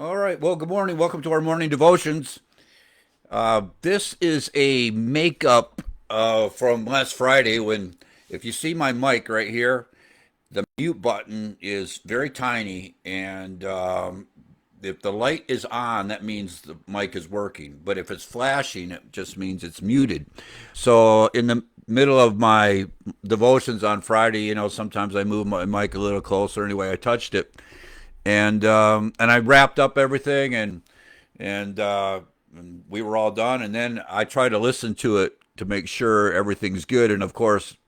All right. Well, good morning. Welcome to our morning devotions. This is a makeup from last Friday when, if you see my mic right here, the mute button is very tiny, and if the light is on, that means the mic is working. But if it's flashing, it just means it's muted. So in the middle of my devotions on Friday, sometimes I move my mic a little closer. Anyway, I touched it, and I wrapped up everything, and we were all done. And then I try to listen to it to make sure everything's good. And of course,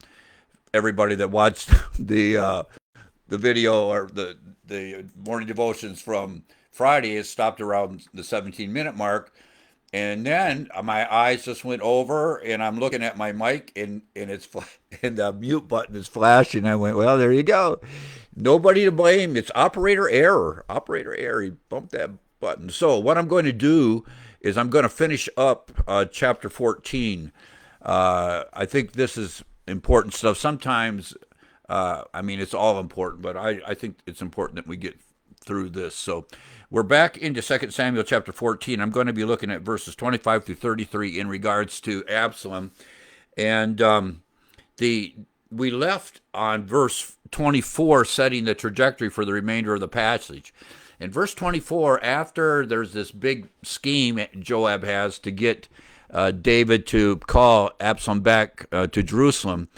everybody that watched the video or the morning devotions from Friday, it stopped around the 17-minute mark. And then my eyes just went over, and I'm looking at my mic, and and the mute button is flashing. I went, well, there you go. Nobody to blame. It's operator error. Operator error. He bumped that button. So what I'm going to do is I'm going to finish up chapter 14. I think this is important stuff. Sometimes, it's all important, but I think it's important that we get through this. So we're back into 2 Samuel chapter 14. I'm going to be looking at verses 25 through 33 in regards to Absalom. And the we left on verse 24, setting the trajectory for the remainder of the passage. In verse 24, after there's this big scheme Joab has to get David to call Absalom back to Jerusalem,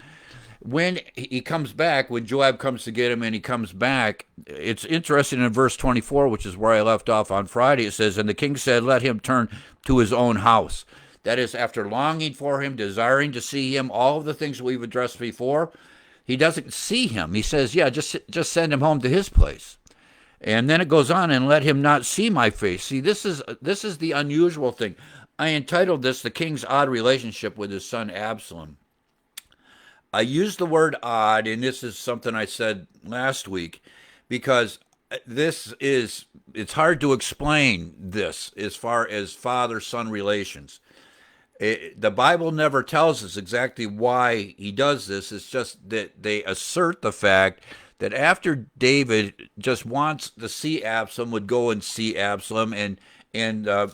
when he comes back, when Joab comes to get him and he comes back, it's interesting in verse 24, which is where I left off on Friday. It says, "And the king said, let him turn to his own house." That is, after longing for him, desiring to see him, all of the things we've addressed before, he doesn't see him. He says, yeah, just send him home to his place. And then it goes on, and let him not see my face. See, this is the unusual thing. I entitled this "The King's Odd Relationship with His Son Absalom." I used the word odd, and this is something I said last week, because it's hard to explain this as far as father-son relations. The Bible never tells us exactly why he does this. It's just that they assert the fact that after David just wants to see Absalom, would go and see Absalom, and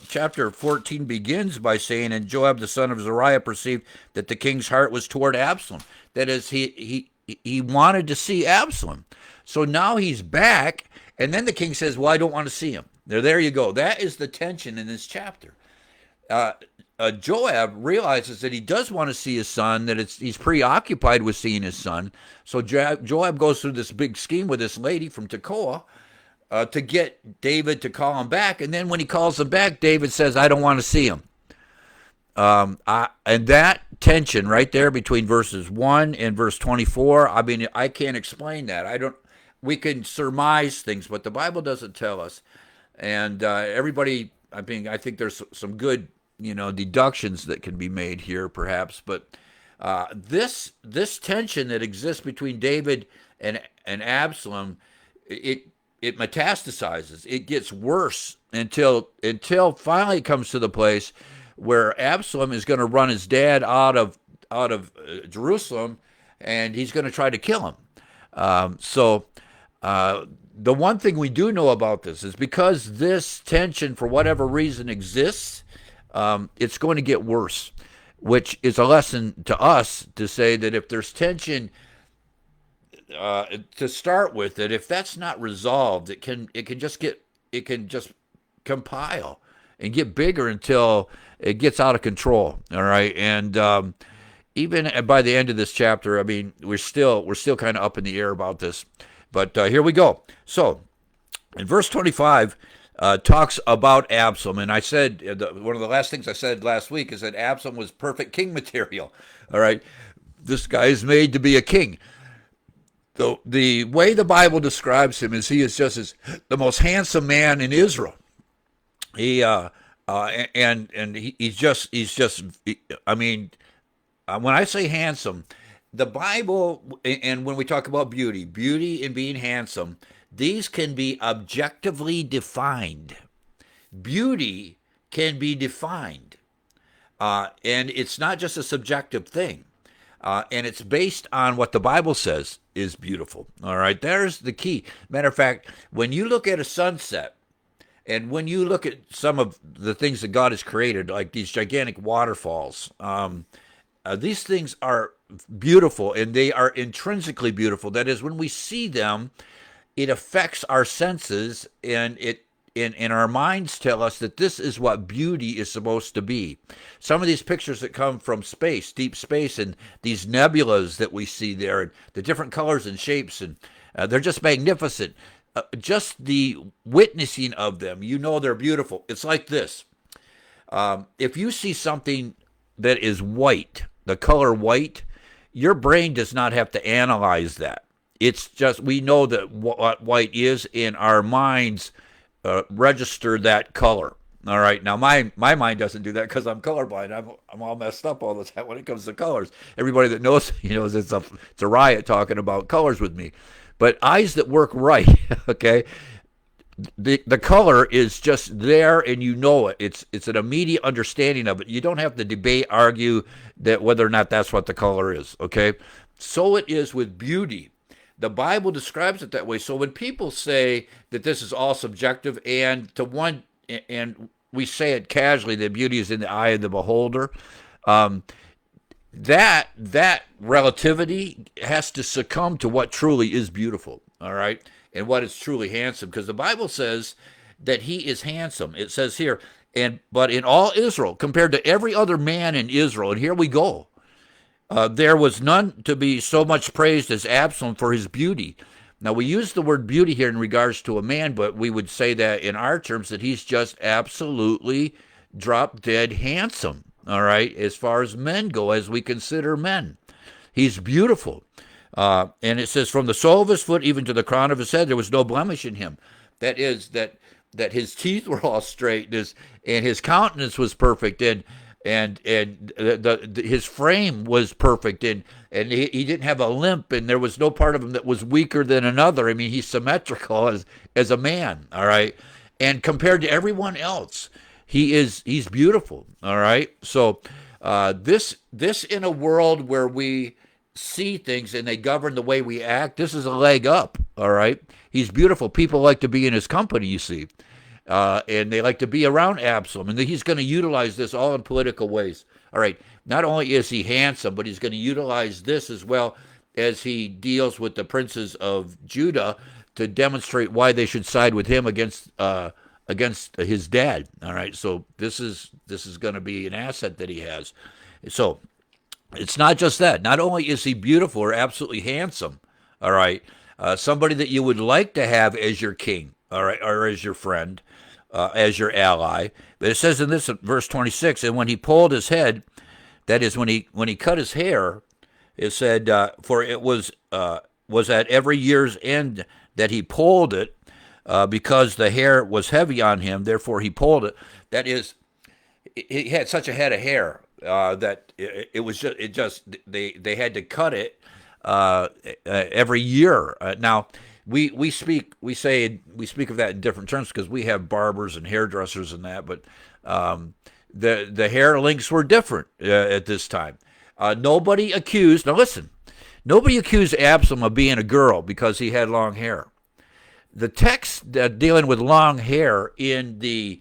chapter 14 begins by saying, "And Joab the son of Zeruiah perceived that the king's heart was toward Absalom." That is, he wanted to see Absalom. So now he's back, and then the king says, "Well, I don't want to see him." There you go. That is the tension in this chapter. Uh, Joab realizes that he does want to see his son, that he's preoccupied with seeing his son. So Joab goes through this big scheme with this lady from Tekoa to get David to call him back. And then when he calls him back, David says, "I don't want to see him." And that tension right there between verses 1 and verse 24, I can't explain that. We can surmise things, but the Bible doesn't tell us. And everybody, I think there's some good, deductions that can be made here, perhaps. But this tension that exists between David and Absalom, it metastasizes. It gets worse until finally it comes to the place where Absalom is going to run his dad out of Jerusalem, and he's going to try to kill him. So the one thing we do know about this is, because this tension, for whatever reason, exists, it's going to get worse, which is a lesson to us to say that if there's tension to start with, that if that's not resolved, it can just compile and get bigger until it gets out of control. All right, and even by the end of this chapter, we're still kind of up in the air about this. But here we go. So, in verse 25, talks about Absalom, and I said one of the last things I said last week is that Absalom was perfect king material. All right, this guy is made to be a king. The way the Bible describes him is he is just the most handsome man in Israel. He he's just when I say handsome, the Bible, and when we talk about beauty and being handsome, these can be objectively defined. Beauty can be defined, and it's not just a subjective thing. And it's based on what the Bible says is beautiful. All right, there's the key. Matter of fact, when you look at a sunset, And when you look at some of the things that God has created, like these gigantic waterfalls, these things are beautiful, and they are intrinsically beautiful. That is, when we see them, it affects our senses, and and our minds tell us that this is what beauty is supposed to be. Some of these pictures that come from space, deep space, and these nebulas that we see there, and the different colors and shapes, and they're just magnificent. Just the witnessing of them, you know they're beautiful. It's like this. If you see something that is white, the color white, your brain does not have to analyze that. It's just, we know that what white is, in our minds register that color. All right. Now, my mind doesn't do that because I'm colorblind. I'm all messed up all the time when it comes to colors. Everybody that knows, knows it's a riot talking about colors with me. But eyes that work right, okay, the color is just there, and you know it. It's an immediate understanding of it. You don't have to debate, argue that whether or not that's what the color is, okay? So it is with beauty. The Bible describes it that way. So when people say that this is all subjective, and we say it casually, that beauty is in the eye of the beholder, that relativity has to succumb to what truly is beautiful, all right, and what is truly handsome, because the Bible says that he is handsome. It says here, but in all Israel, compared to every other man in Israel, and here we go, there was none to be so much praised as Absalom for his beauty. Now, we use the word beauty here in regards to a man, but we would say that in our terms that he's just absolutely drop dead handsome, all right, as far as men go, as we consider men. He's beautiful. And it says, from the sole of his foot even to the crown of his head, there was no blemish in him. That is, that his teeth were all straight, and his countenance was perfect, and his frame was perfect, and he didn't have a limp, and there was no part of him that was weaker than another. I mean, he's symmetrical as a man, all right? And compared to everyone else, he's beautiful, all right? So this in a world where we see things and they govern the way we act, this is a leg up, all right? He's beautiful. People like to be in his company, you see. And they like to be around Absalom, and he's going to utilize this all in political ways. All right, not only is he handsome, but he's going to utilize this as well as he deals with the princes of Judah to demonstrate why they should side with him against his dad. All right, so this is going to be an asset that he has. So it's not just that. Not only is he beautiful or absolutely handsome, all right, somebody that you would like to have as your king, all right, or as your friend, as your ally. But it says in this verse 26, and when he pulled his head, that is when he cut his hair, it said, for it was at every year's end that he pulled it, because the hair was heavy on him. Therefore he pulled it. That is, he had such a head of hair that they had to cut it every year. Now, We speak of that in different terms because we have barbers and hairdressers and that, but the hair lengths were different at this time. Nobody accused Absalom of being a girl because he had long hair. The text dealing with long hair in the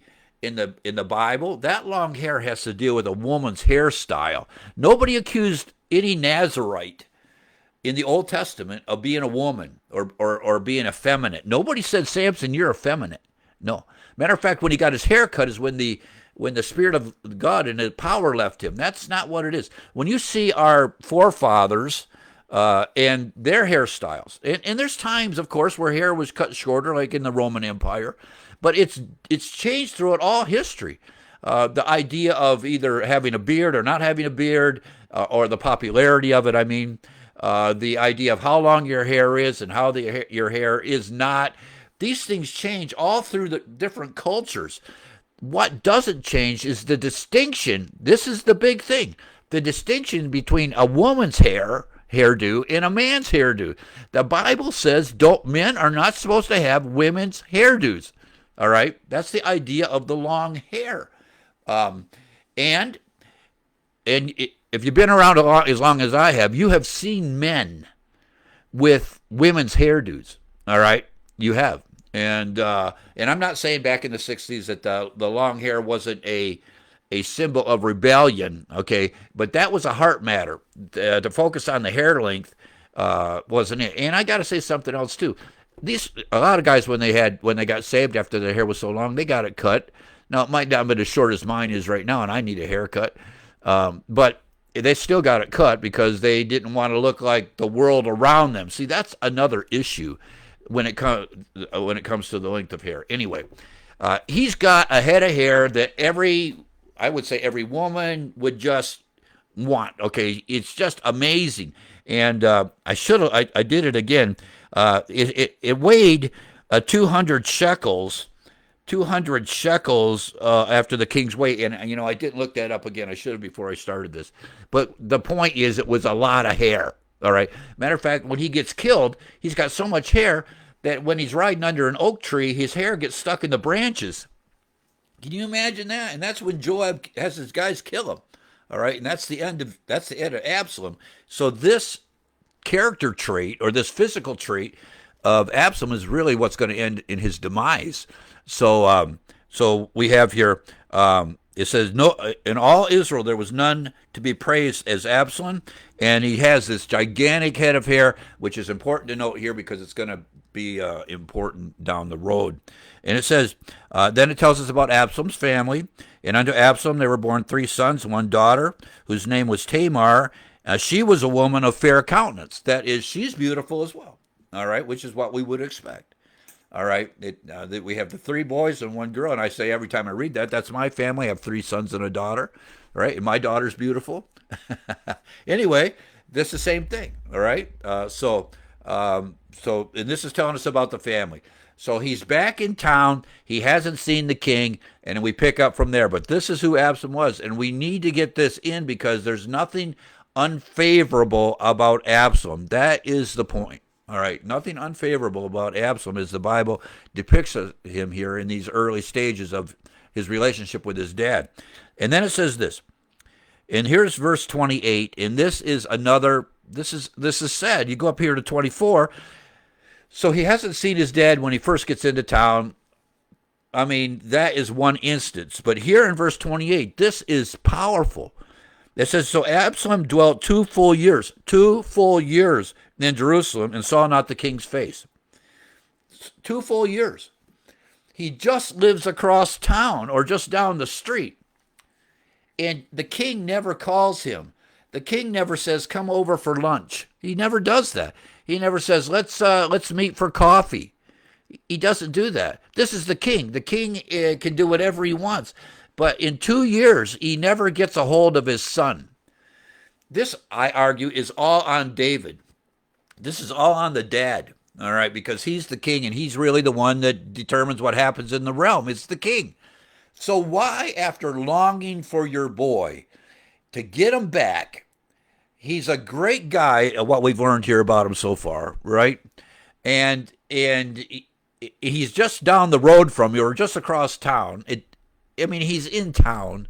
Bible, that long hair has to deal with a woman's hairstyle. Nobody accused any Nazarite in the Old Testament of being a woman or being effeminate. Nobody said, Samson, you're effeminate. No. Matter of fact, when he got his hair cut is when the Spirit of God and the power left him. That's not what it is. When you see our forefathers and their hairstyles, and there's times, of course, where hair was cut shorter, like in the Roman Empire, but it's changed throughout all history. The idea of either having a beard or not having a beard, or the popularity of it, I mean, the idea of how long your hair is and how your hair is not. These things change all through the different cultures. What doesn't change is the distinction. This is the big thing. The distinction between a woman's hairdo and a man's hairdo. The Bible says men are not supposed to have women's hairdos. All right? That's the idea of the long hair. If you've been around as long as I have, you have seen men with women's hairdos, all right? You have. And I'm not saying back in the '60s that the long hair wasn't a symbol of rebellion, okay, but that was a heart matter. To focus on the hair length wasn't it. And I got to say something else too. These a lot of guys when they got saved after their hair was so long, they got it cut. Now it might not have been as short as mine is right now, and I need a haircut, but they still got it cut because they didn't want to look like the world around them. See, that's another issue when it comes to the length of hair. Anyway, he's got a head of hair that I would say every woman would just want. Okay, it's just amazing. And I did it again. It weighed 200 shekels. 200 shekels after the king's weight. And, I didn't look that up again. I should have before I started this. But the point is, it was a lot of hair. All right. Matter of fact, when he gets killed, he's got so much hair that when he's riding under an oak tree, his hair gets stuck in the branches. Can you imagine that? And that's when Joab has his guys kill him. All right. And that's the end of Absalom. So this character trait or this physical trait of Absalom is really what's going to end in his demise. So we have here, it says, no, in all Israel there was none to be praised as Absalom, and he has this gigantic head of hair, which is important to note here because it's going to be important down the road. And it says, then it tells us about Absalom's family. And unto Absalom there were born 3 sons, 1 daughter, whose name was Tamar. She was a woman of fair countenance. That is, she's beautiful as well. All right, which is what we would expect. All right, we have the 3 boys and 1 girl, and I say every time I read that, that's my family. I have 3 sons and a daughter, all right, and my daughter's beautiful. Anyway, this is the same thing, all right. And this is telling us about the family. So he's back in town. He hasn't seen the king, and we pick up from there. But this is who Absalom was, and we need to get this in because there's nothing unfavorable about Absalom. That is the point. All right, nothing unfavorable about Absalom as the Bible depicts him here in these early stages of his relationship with his dad. And then it says this, and here's verse 28, and this is sad. You go up here to 24. So he hasn't seen his dad when he first gets into town. I mean, that is one instance. But here in verse 28, this is powerful. It says, so Absalom dwelt 2 full years in Jerusalem and saw not the king's face. 2 full years. He just lives across town or just down the street. And the king never calls him. The king never says, come over for lunch. He never does that. He never says, let's meet for coffee. He doesn't do that. This is the king. The king can do whatever he wants. But in 2 years, he never gets a hold of his son. This, I argue, is all on David. This is all on the dad, all right, because he's the king and he's really the one that determines what happens in the realm. It's the king. So why, after longing for your boy, to get him back, he's a great guy, what we've learned here about him so far, right? And he's just down the road from you or just across town. He's in town,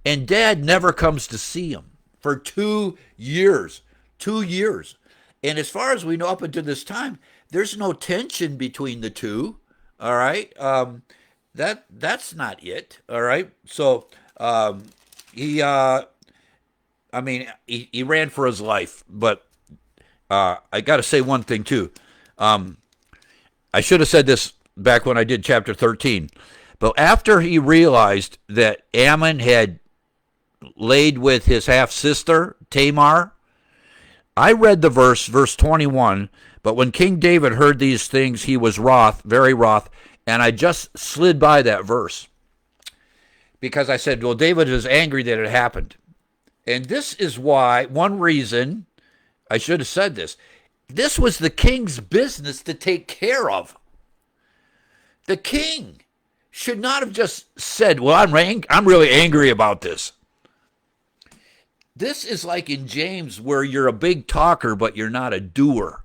and dad never comes to see him for 2 years. 2 years. And as far as we know up until this time, there's no tension between the two. All right. That's not it. All right. So he ran for his life. But I got to say one thing too. I should have said this back when I did chapter 13. But after he realized that Ammon had laid with his half-sister, Tamar, I read the verse 21, but when King David heard these things, he was wroth, very wroth, and I just slid by that verse because I said, well, David is angry that it happened. And this is why, one reason, I should have said this, this was the king's business to take care of. The king should not have just said, well, I'm really angry about this. This is like in James where you're a big talker, but you're not a doer.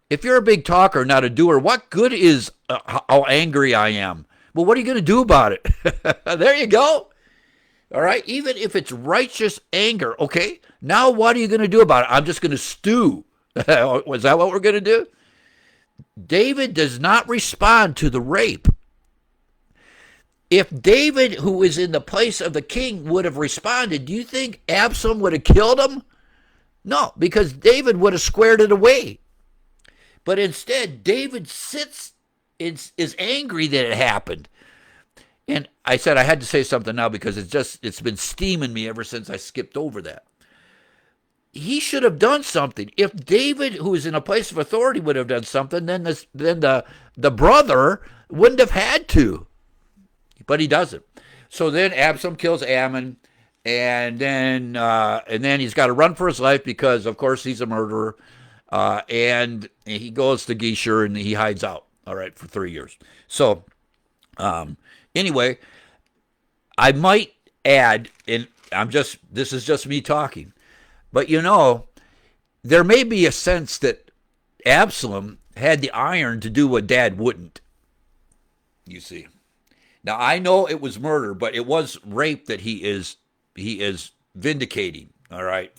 If you're a big talker, not a doer, what good is how angry I am? Well, what are you going to do about it? There you go. All right. Even if it's righteous anger. Okay. Now what are you going to do about it? I'm just going to stew. Was that what we're going to do? David does not respond to the rape. If David, who is in the place of the king, would have responded, do you think Absalom would have killed him? No, because David would have squared it away. But instead, David sits, is angry that it happened. And I said I had to say something now because it's been steaming me ever since I skipped over that. He should have done something. If David, who is in a place of authority, would have done something, then the brother wouldn't have had to. But he doesn't. So then Absalom kills Ammon, and then he's got to run for his life because, of course, he's a murderer. And he goes to Geshur and he hides out. All right, for 3 years. So anyway, I might add, and this is just me talking, but there may be a sense that Absalom had the iron to do what Dad wouldn't. You see. Now I know it was murder, but it was rape that he is vindicating. All right,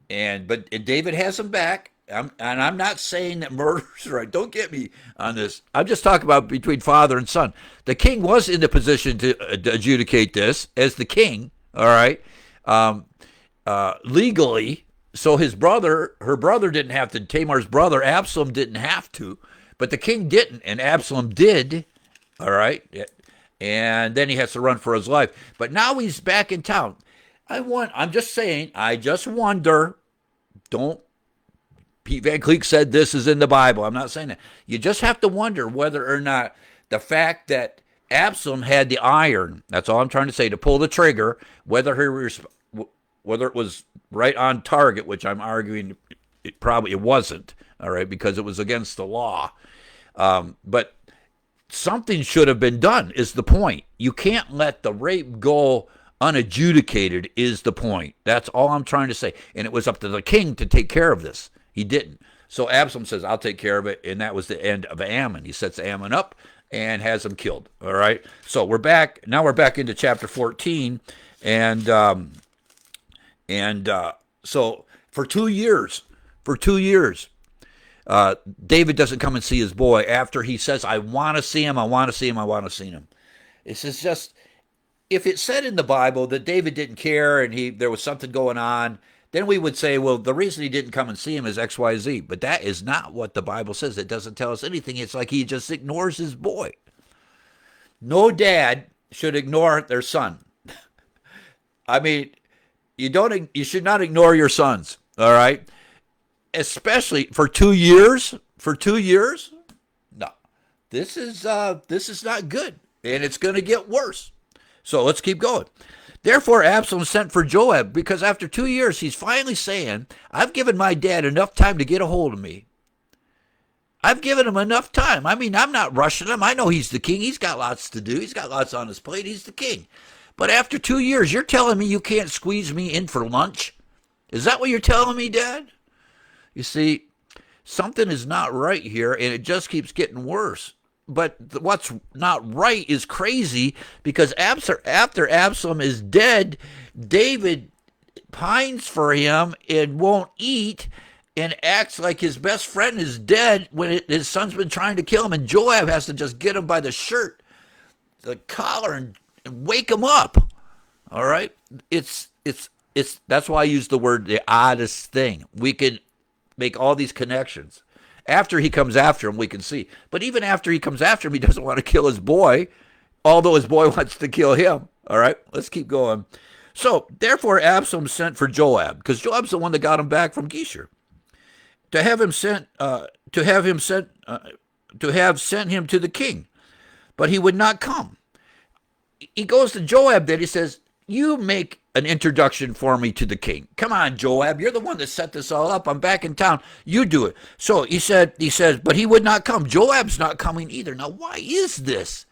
but David has him back. I'm not saying that murder's right. Don't get me on this. I'm just talking about between father and son. The king was in the position to adjudicate this as the king. All right, legally. So her brother didn't have to. Tamar's brother Absalom didn't have to, but the king didn't, and Absalom did. All right. And then he has to run for his life. But now he's back in town. I'm just saying, I just wonder, Pete Van Cleek said this is in the Bible. I'm not saying that. You just have to wonder whether or not the fact that Absalom had the iron, that's all I'm trying to say, to pull the trigger, whether it was right on target, which I'm arguing it wasn't, all right, because it was against the law. But something should have been done is the point. You can't let the rape go unadjudicated is the point. That's all I'm trying to say. And it was up to the king to take care of this. He didn't. So Absalom says, I'll take care of it. And that was the end of Ammon. He sets Ammon up and has him killed. All right. So we're back into chapter 14. And so for 2 years, David doesn't come and see his boy after he says, I want to see him. This is just, if it said in the Bible that David didn't care and there was something going on, then we would say, well, the reason he didn't come and see him is X, Y, Z. But that is not what the Bible says. It doesn't tell us anything. It's like he just ignores his boy. No dad should ignore their son. I mean, you should not ignore your sons, all right? Especially for 2 years. No, this is not good, and it's going to get worse. So let's keep going. Therefore, Absalom sent for Joab because after 2 years, he's finally saying, I've given my dad enough time to get a hold of me. I've given him enough time. I mean, I'm not rushing him. I know he's the king. He's got lots to do. He's got lots on his plate. He's the king. But after 2 years, you're telling me you can't squeeze me in for lunch? Is that what you're telling me, Dad? You see, something is not right here, and it just keeps getting worse. But what's not right is crazy because after Absalom is dead, David pines for him and won't eat and acts like his best friend is dead when his son's been trying to kill him. And Joab has to just get him by the shirt, the collar, and wake him up. All right? It's that's why I use the word the oddest thing. We can make all these connections. After he comes after him, we can see. But even after he comes after him, he doesn't want to kill his boy, although his boy wants to kill him. All right, let's keep going. So, therefore, Absalom sent for Joab, because Joab's the one that got him back from Geshur, to have sent him to the king. But he would not come. He goes to Joab then, he says, you make an introduction for me to the king. Come on, Joab, you're the one that set this all up. I'm back in town. You do it. So he says, but he would not come. Joab's not coming either. Now, why is this?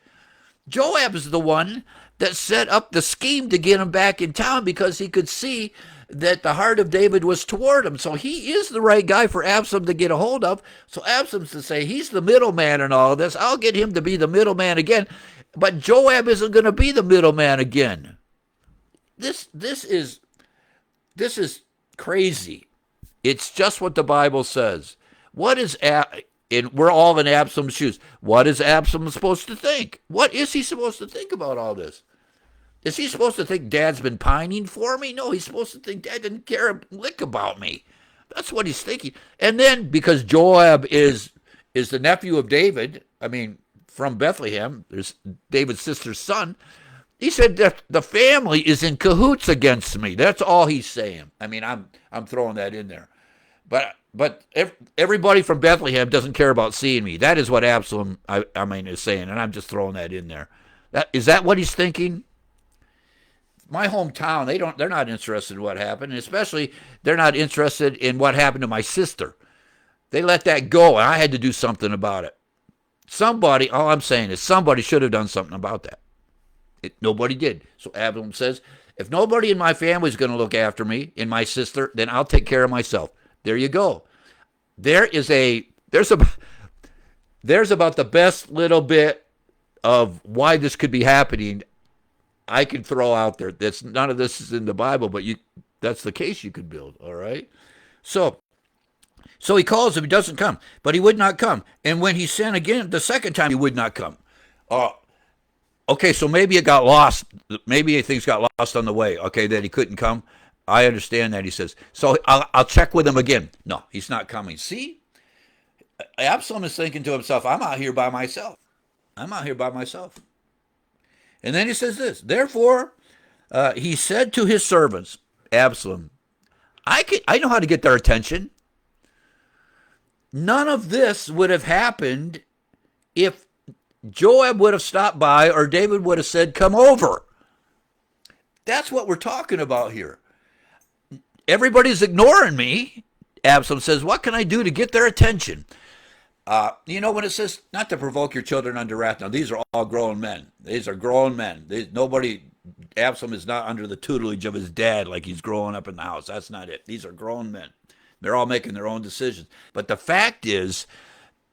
Joab is the one that set up the scheme to get him back in town because he could see that the heart of David was toward him. So he is the right guy for Absalom to get a hold of. So Absalom's to say, he's the middleman in all of this. I'll get him to be the middleman again. But Joab isn't going to be the middleman again. This is crazy. It's just what the Bible says. What is And we're all in Absalom's shoes. What is Absalom supposed to think? What is he supposed to think about all this? Is he supposed to think Dad's been pining for me? No, he's supposed to think Dad didn't care a lick about me. That's what he's thinking. And then because Joab is the nephew of David, I mean, from Bethlehem, there's David's sister's son. He said that the family is in cahoots against me. That's all he's saying. I mean, I'm throwing that in there. But everybody from Bethlehem doesn't care about seeing me. That is what Absalom, is saying, and I'm just throwing that in there. Is that what he's thinking? My hometown, they're not interested in what happened, and especially they're not interested in what happened to my sister. They let that go, and I had to do something about it. All I'm saying is somebody should have done something about that. Nobody did. So Absalom says, if nobody in my family is going to look after me and my sister, then I'll take care of myself. There you go. There's about the best little bit of why this could be happening I can throw out there. None of this is in the Bible, but that's the case you could build, all right? So he calls him, he doesn't come, but he would not come. And when he sent again, the second time he would not come. Okay, so maybe it got lost. Maybe things got lost on the way, okay, that he couldn't come. I understand that, he says. So I'll check with him again. No, he's not coming. See? Absalom is thinking to himself, I'm out here by myself. And then he says this, therefore, he said to his servants, Absalom, I know how to get their attention. None of this would have happened if Joab would have stopped by or David would have said, come over. That's what we're talking about here. Everybody's ignoring me. Absalom says, what can I do to get their attention? When it says not to provoke your children unto wrath, now these are all grown men. These are grown men. Absalom is not under the tutelage of his dad like he's growing up in the house. That's not it. These are grown men. They're all making their own decisions. But the fact is,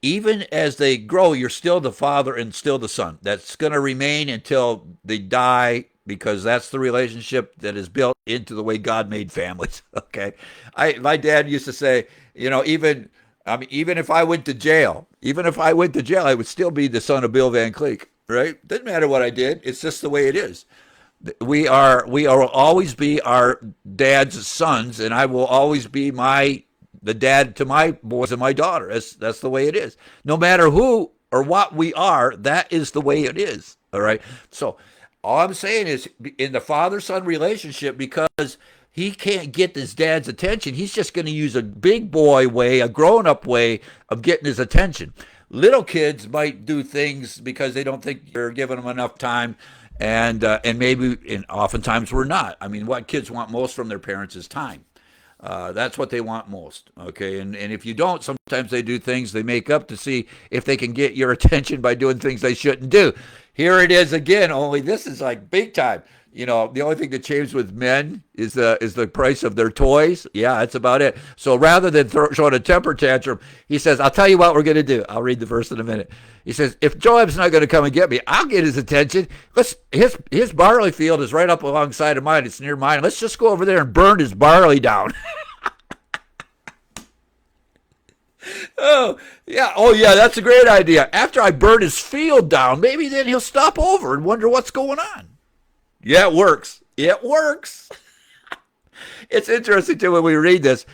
even as they grow, you're still the father and still the son. That's going to remain until they die, because that's the relationship that is built into the way God made families. Okay, my dad used to say, even if I went to jail, I would still be the son of Bill Van Cleek. Right? Doesn't matter what I did. It's just the way it is. We will always be our dad's sons, and I will always be the dad to my boys and my daughter. That's the way it is. No matter who or what we are, that is the way it is. All right. So all I'm saying is, in the father-son relationship, because he can't get his dad's attention, he's just going to use a big boy way, a grown-up way of getting his attention. Little kids might do things because they don't think you're giving them enough time. And oftentimes we're not. I mean, what kids want most from their parents is time. That's what they want most. Okay, and if you don't, sometimes they do things they make up to see if they can get your attention by doing things they shouldn't do. Here it is again. Only this is like big time. The only thing that changed with men is the price of their toys. Yeah, that's about it. So rather than showing a temper tantrum, he says, I'll tell you what we're going to do. I'll read the verse in a minute. He says, if Joab's not going to come and get me, I'll get his attention. His barley field is right up alongside of mine. It's near mine. Let's just go over there and burn his barley down. Oh, yeah, that's a great idea. After I burn his field down, maybe then he'll stop over and wonder what's going on. Yeah, it works. It's interesting, too, when we read this,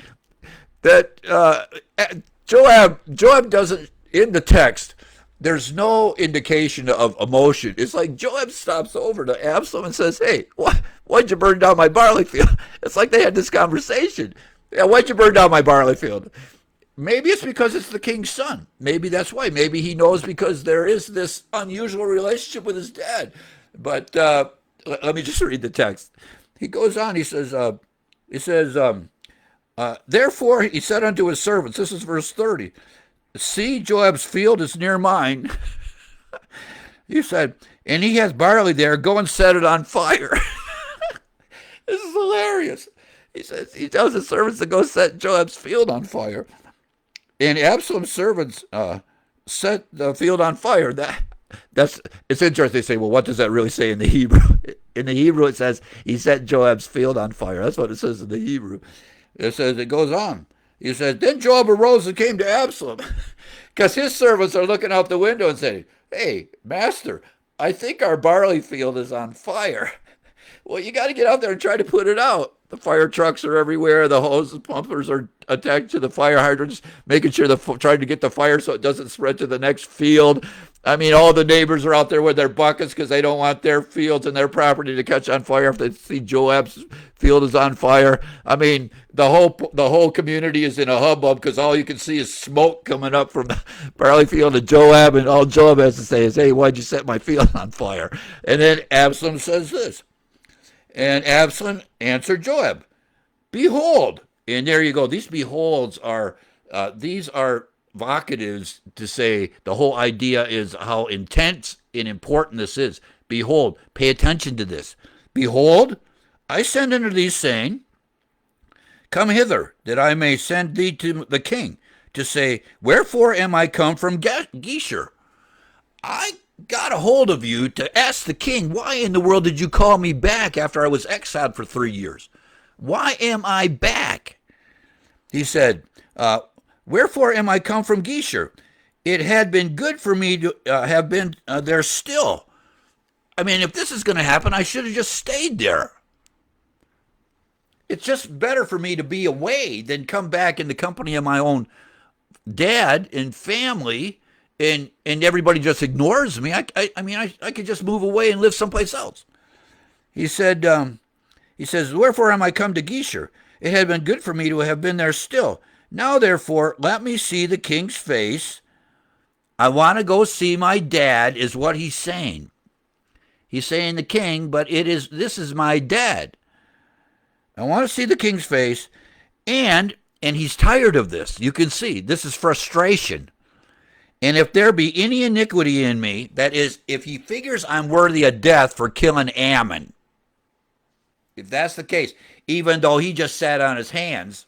that Joab doesn't, in the text, there's no indication of emotion. It's like Joab stops over to Absalom and says, hey, why'd you burn down my barley field? It's like they had this conversation. Yeah, why'd you burn down my barley field? Maybe it's because it's the king's son. Maybe that's why. Maybe he knows because there is this unusual relationship with his dad. But let me just read the text. He goes on. He says, therefore he said unto his servants, this is verse 30, see, Joab's field is near mine. He said, and he has barley there. Go and set it on fire. This is hilarious. He tells his servants to go set Joab's field on fire. And Absalom's servants set the field on fire. It's interesting. They say, well, what does that really say in the Hebrew? In the Hebrew, it says he set Joab's field on fire. That's what it says in the Hebrew. It goes on. He said, then Joab arose and came to Absalom, because his servants are looking out the window and saying, hey, master, I think our barley field is on fire. Well, you got to get out there and try to put it out. The fire trucks are everywhere. The hose pumpers are attached to the fire hydrants, making sure trying to get the fire so it doesn't spread to the next field. I mean, all the neighbors are out there with their buckets because they don't want their fields and their property to catch on fire if they see Joab's field is on fire. I mean, the whole community is in a hubbub because all you can see is smoke coming up from the barley field of Joab, and all Joab has to say is, "Hey, why'd you set my field on fire?" And then Absalom says this. And Absalom answered Joab, behold. And there you go. These beholds are vocatives to say the whole idea is how intense and important this is. Behold, pay attention to this. Behold, I send unto thee, saying, come hither, that I may send thee to the king, to say, wherefore am I come from Geshur? I got a hold of you to ask the king, why in the world did you call me back after I was exiled for 3 years? Why am I back? He said, wherefore am I come from Geshur? It had been good for me to have been there still. I mean, if this is going to happen, I should have just stayed there. It's just better for me to be away than come back in the company of my own dad and family, and everybody just ignores me. I mean, I could just move away and live someplace else. He said, he says, wherefore am I come to Geshur? It had been good for me to have been there still. Now, therefore, let me see the king's face. I want to go see my dad, is what he's saying. He's saying the king, but this is my dad. I want to see the king's face, and he's tired of this. You can see, this is frustration. And if there be any iniquity in me, that is, if he figures I'm worthy of death for killing Ammon, if that's the case, even though he just sat on his hands,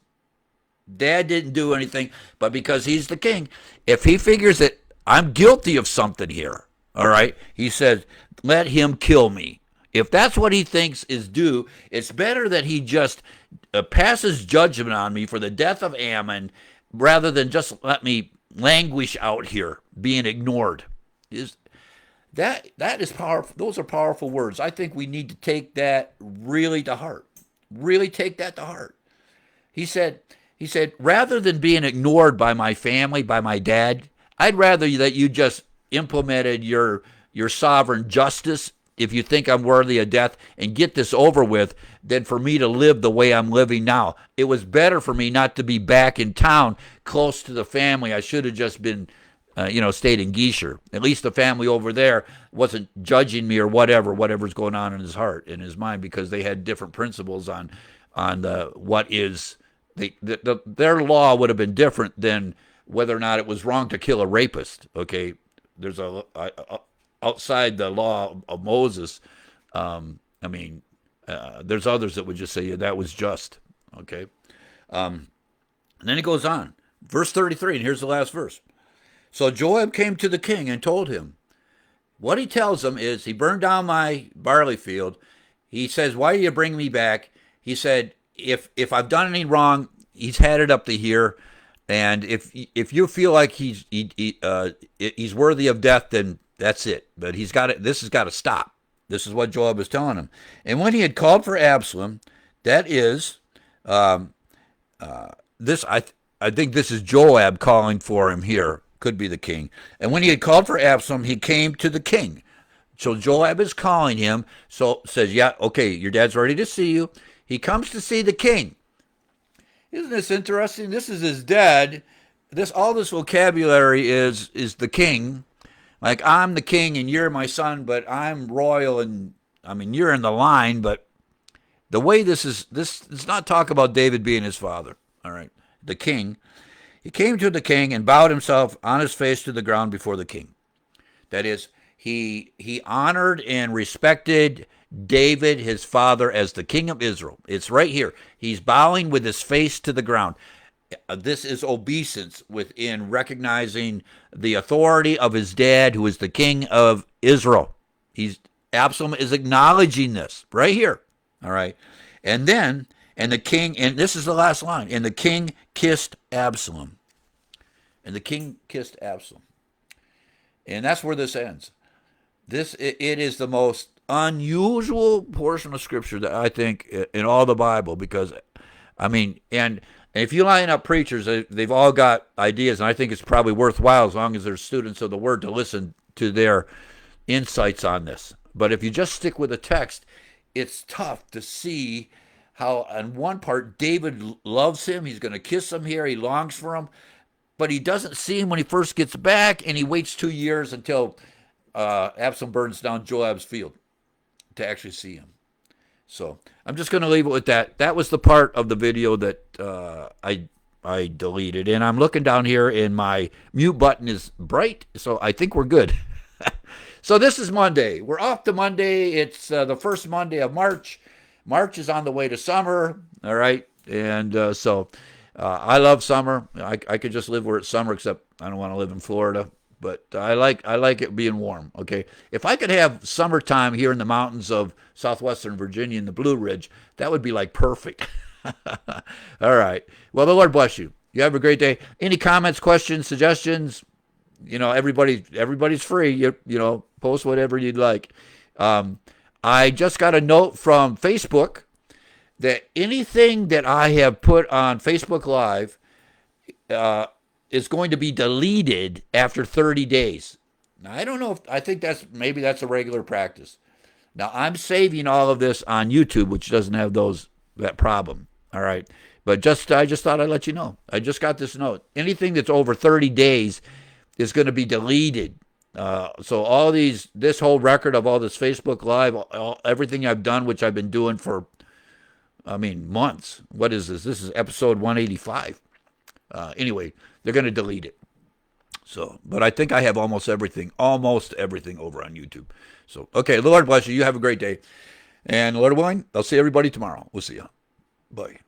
Dad didn't do anything, but because he's the king, if he figures that I'm guilty of something here, all right, he says, let him kill me. If that's what he thinks is due, it's better that he just passes judgment on me for the death of Ammon rather than just let me languish out here being ignored. That is powerful. Those are powerful words. I think we need to take that really to heart. Really take that to heart. He said, rather than being ignored by my family, by my dad, I'd rather that you just implemented your sovereign justice if you think I'm worthy of death and get this over with than for me to live the way I'm living now. It was better for me not to be back in town close to the family. I should have just been, stayed in Geshur. At least the family over there wasn't judging me or whatever's going on in his heart, in his mind, because they had different principles on what is their law would have been different than whether or not it was wrong to kill a rapist. Okay, there's outside the law of Moses. There's others that would just say, yeah, that was just. Okay, and then it goes on, verse 33, and here's the last verse. So Joab came to the king and told him. What he tells him is, he burned down my barley field. He says, why do you bring me back? He said, if I've done anything wrong, he's had it up to here, and if you feel like he's worthy of death, then that's it. But this has got to stop. This is what Joab is telling him. And when he had called for Absalom, that is, I think this is Joab calling for him here. Could be the king. And when he had called for Absalom, he came to the king. So Joab is calling him. So says, yeah, okay, your dad's ready to see you. He comes to see the king. Isn't this interesting? This is his dad. All this vocabulary is the king. Like, I'm the king and you're my son, but I'm royal and, you're in the line, but the way this does not talk about David being his father. All right, the king. He came to the king and bowed himself on his face to the ground before the king. That is, he honored and respected David, his father, as the king of Israel. It's right here. He's bowing with his face to the ground. This is obeisance within recognizing the authority of his dad, who is the king of Israel. Absalom is acknowledging this right here. All right. And then And the king, and this is the last line, and the king kissed Absalom. And the king kissed Absalom. And that's where this ends. It is the most unusual portion of scripture that I think in all the Bible, because I mean, and if you line up preachers, they've all got ideas, and I think it's probably worthwhile, as long as they're students of the word, to listen to their insights on this. But if you just stick with the text, it's tough to see how on one part David loves him, he's going to kiss him here, he longs for him, but he doesn't see him when he first gets back, and he waits 2 years until Absalom burns down Joab's field to actually see him. So I'm just going to leave it with that. That was the part of the video that I deleted. And I'm looking down here, and my mute button is bright, so I think we're good. So this is Monday. We're off to Monday. It's the first Monday of March. March is on the way to summer, all right? And so I love summer. I could just live where it's summer, except I don't want to live in Florida. But I like it being warm, okay? If I could have summertime here in the mountains of southwestern Virginia in the Blue Ridge, that would be like perfect. All right. Well, the Lord bless you. You have a great day. Any comments, questions, suggestions? You know, everybody's free. You know, post whatever you'd like. I just got a note from Facebook that anything that I have put on Facebook Live is going to be deleted after 30 days. Now, I don't know if, I think maybe that's a regular practice. Now, I'm saving all of this on YouTube, which doesn't have that problem. All right. But I just thought I'd let you know. I just got this note. Anything that's over 30 days is going to be deleted. So this whole record of all this Facebook Live, everything I've done, which I've been doing for, months. What is this? This is episode 185. Anyway, they're going to delete it. So, but I think I have almost everything over on YouTube. So, okay, Lord bless you. You have a great day. And Lord willing, I'll see everybody tomorrow. We'll see you. Bye.